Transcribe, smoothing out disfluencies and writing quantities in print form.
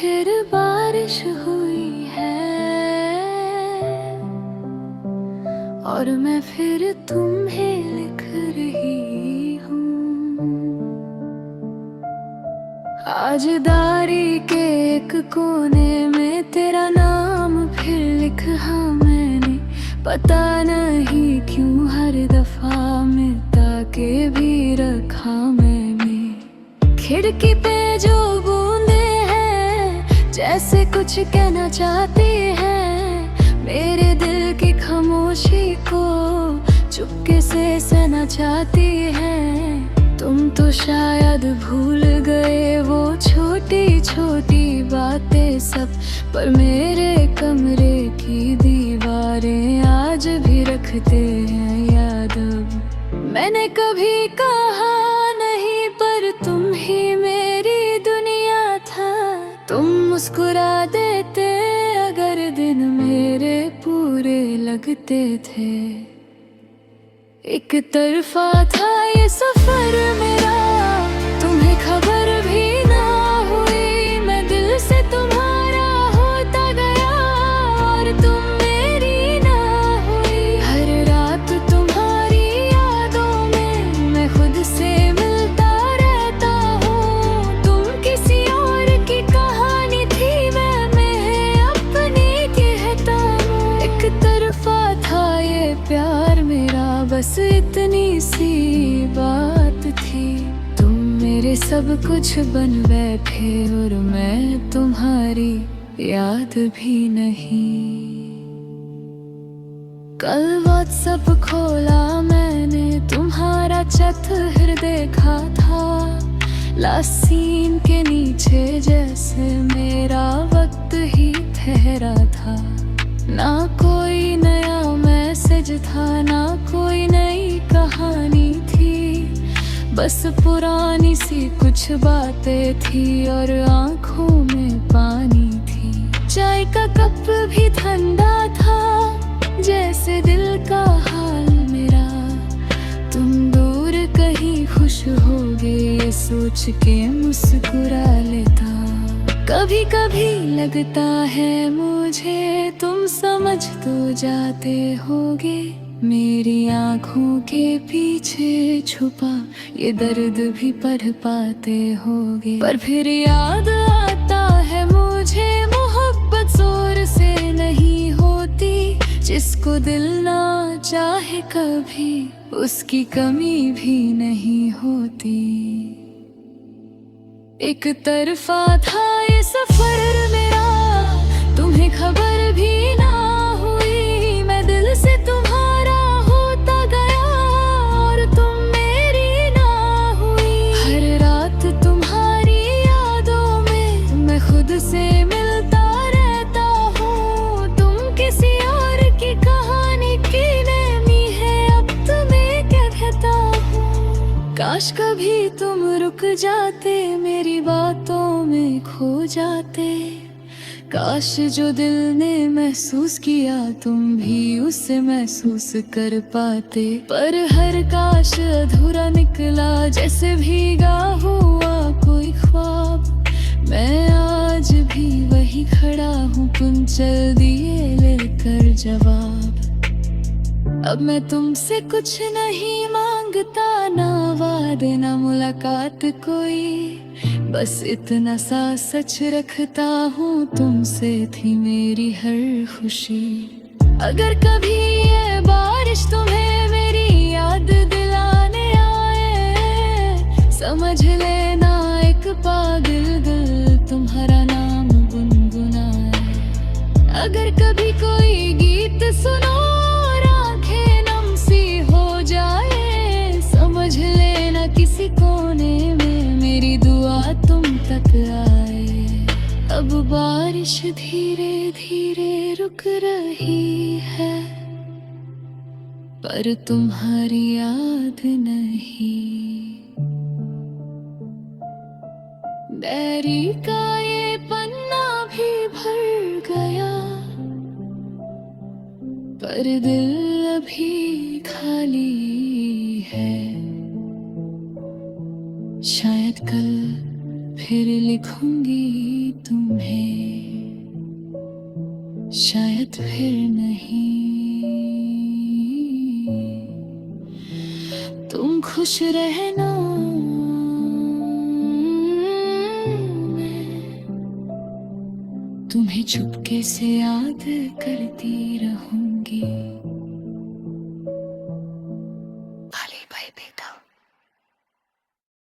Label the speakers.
Speaker 1: फिर बारिश हुई है और मैं फिर तुम्हें लिख रही हूँ। आज दारी के एक कोने में तेरा नाम फिर लिखा मैंने, पता नहीं क्यों हर दफा मिटा के भी रखा मैंने। खिड़की पे जो बूंदे हैं जैसे कुछ कहना चाहती हैं, मेरे दिल की खामोशी को चुपके से सहना चाहती हैं। तुम तो शायद भूल गए वो छोटी छोटी बातें सब, पर मेरे कमरे की दीवारें आज भी रखते हैं याद। मैंने कभी कहा नहीं पर तुम ही मेरी दुनिया था। तुम मुस्कुरा देते अगर दिन मेरे पूरे लगते थे। एक तरफा था ये सफर मेरा, तुम्हें खबर भी ना हुई। मैं दिल से तुम्हारा होता गया और तुम मेरी ना हुई। हर रात तुम्हारी यादों में मैं खुद से मिलता रहता हूँ। तुम किसी और की कहानी थी, मैं अपनी कहता हूँ। एक तरफा था ये प्यार मेरा, बस इतनी सी बात थी। तुम मेरे सब कुछ बन बैठे और मैं तुम्हारी याद भी नहीं। कल व्हाट्सएप खोला मैंने, तुम्हारा चित्र देखा था। लास्ट सीन के नीचे जैसे मेरा वक्त ही ठहरा था। ना कोई नया मैसेज था, ना कोई नई कहानी थी। बस पुरानी सी कुछ बातें थी और आंखों में पानी थी। चाय का कप भी ठंडा था जैसे दिल का हाल मेरा। तुम दूर कहीं खुश होगे ये सोच के मुस्कुरा लेता। कभी कभी लगता है मुझे तुम समझ तो जाते होगे, मेरी आँखों के पीछे छुपा ये दर्द भी पढ़ पाते होगे। पर फिर याद आता है मुझे मोहब्बत जोर से नहीं होती। जिसको दिल ना चाहे कभी उसकी कमी भी नहीं होती। एक तरफा था ये सफर मेरा, तुम्हें खबर भी ना हुई। मैं दिल से तुम्हारा होता गया और तुम मेरी ना हुई। हर रात तुम्हारी यादों में मैं खुद से मिलता रहता हूँ। तुम किसी और की कहानी की नमी है, अब तुम्हें क्या कहता हूँ। काश कभी तुम रुक जाते, मेरी बातों में खो जाते। काश जो दिल ने महसूस किया तुम भी उसे महसूस कर पाते। पर हर काश अधूरा निकला जैसे भीगा हुआ कोई ख्वाब। मैं आज भी वही खड़ा हूँ, कुंचल दिए लेकर जवाब। अब मैं तुमसे कुछ नहीं मांगता, ना वादे ना मुलाकात कोई। बस इतना सा सच रखता हूँ, तुमसे थी मेरी हर खुशी। अगर कभी ये बारिश तुम्हें मेरी याद दिलाने आए, समझ लेना एक पागल दिल तुम्हारा नाम गुनगुनाए। अगर कभी कोई गीत सुनो और आंखें नम सी हो जाए, समझ लेना किसी कोने में मेरी दुआ तुम तक आए। अब बारिश धीरे धीरे रुक रही है, पर तुम्हारी याद नहीं। डायरी का ये पन्ना भी भर गया, पर दिल अभी खाली है। शायद कल फिर लिखूंगी तुम्हें, शायद फिर नहीं। तुम खुश रहना, मैं तुम्हें चुपके से याद करती रहूंगी।